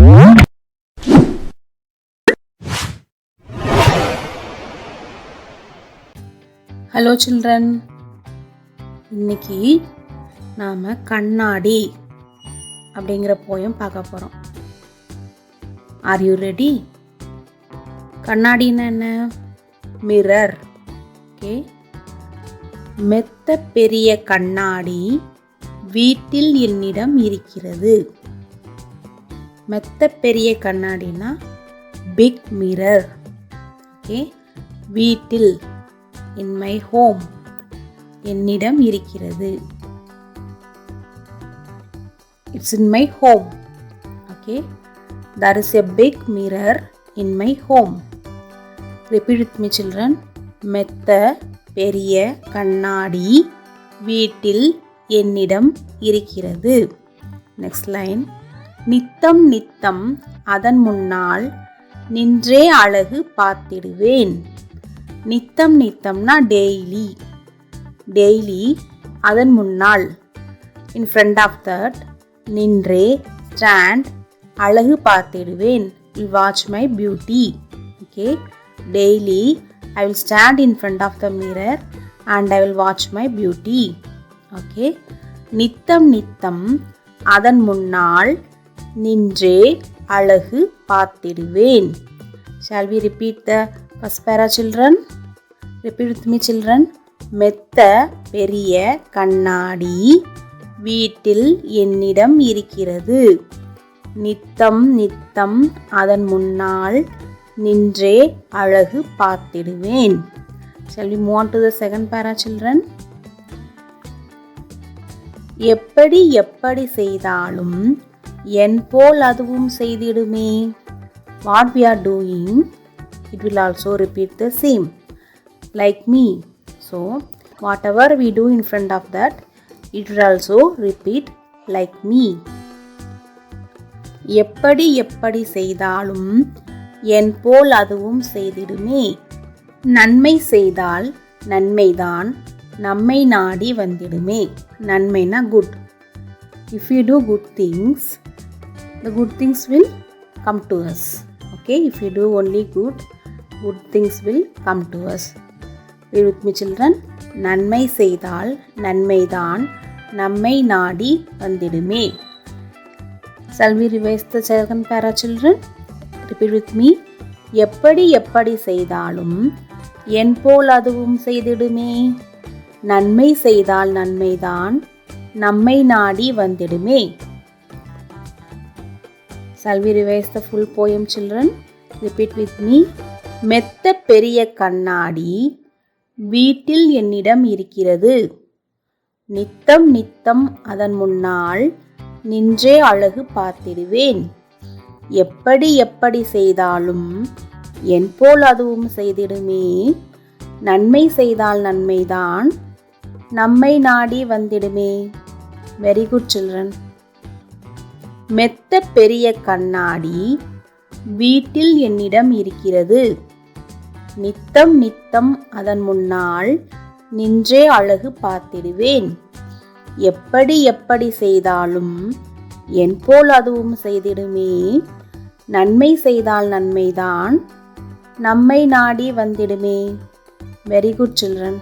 Hello children, இன்னைக்கு நாம் கண்ணாடி அப்படிங்கிற போயம் பார்க்க போகிறோம். Are you ready? கண்ணாடின்னா என்ன? மிரர். ஓகே. மெத்த பெரிய கண்ணாடி வீட்டில் என்னிடம் இருக்கிறது. மெத்த பெரிய கண்ணாடினா பிக் மிரர். ஓகே. வீட்டில், in my home, என்னிடம் இருக்கிறது. It's in my home. Okay. There is a big mirror in my home. Repeat with me children. மெத்த பெரிய கண்ணாடி வீட்டில் என்னிடம் இருக்கிறது. Next line. நித்தம் நித்தம் அதன் முன்னால் நின்றே அழகு பார்த்திடுவேன். நித்தம் நித்தம்னா டெய்லி. டெய்லி அதன் முன்னால், இன் ஃப்ரண்ட் ஆஃப் தட், நின்றே, ஸ்டாண்ட், அழகு பார்த்திடுவேன். Will watch my beauty. Okay. Daily I will stand in front of the mirror and I will watch my beauty. Okay. நித்தம் நித்தம் அதன் முன்னால் நின்றே அழகு பார்த்திடுவேன். Shall we repeat the first para children? Repeat with me children. மெத்த பெரிய கண்ணாடி வீட்டில் என்னிடம் இருக்கிறது. நித்தம் நித்தம் அதன் முன்னால் நின்றே அழகு பார்த்திடுவேன். Shall we move on to the second para children? எப்படி எப்படி செய்தாலும் என் போல் அதுவும் செய்திடுமே. What we are doing, it will also repeat the same, like me. So whatever we do in front of that, it will also repeat like me. எப்படி எப்படி செய்தாலும் என் போல் அதுவும் செய்திடுமே. நன்மை செய்தால் நன்மைதான் நம்மை நாடி வந்திடுமே. நன்மைனா good. If you do good things, the good things will come to us. Okay, if you do only good things will come to us. Read with me children. நன்மை செய்தால் நன்மைதான் நம்மை நாடி வந்திடுமே. Shall we revise the second para children? Repeat with me. எப்படி எப்படி செய்தாலும் என் போல் அதுவும் செய்திடுமே. நன்மை செய்தால் நன்மைதான் நம்மை நாடி வந்திடுமே. Shall we revise the full poem children? Repeat with me. மெத்த பெரிய கண்ணாடி வீட்டில் என்னிடம் இருக்கிறது. நித்தம் நித்தம் அதன் முன்னால் நின்றே அழகு பார்த்திடுவேன். எப்படி எப்படி செய்தாலும் என் போல் அதுவும் செய்திடுமே. நன்மை செய்தால் நன்மைதான் நம்மை நாடி வந்திடுமே. Very good children. மெத்த பெரிய கண்ணாடி வீட்டில் என்னிடம் இருக்கிறது. நித்தம் நித்தம் அதன் முன்னால் நின்றே அழகு பார்த்திடுவேன். எப்படி எப்படி செய்தாலும் என் போல் அதுவும் செய்திடுமே. நன்மை செய்தால் நன்மைதான் நம்மை நாடி வந்திடுமே. Very good children.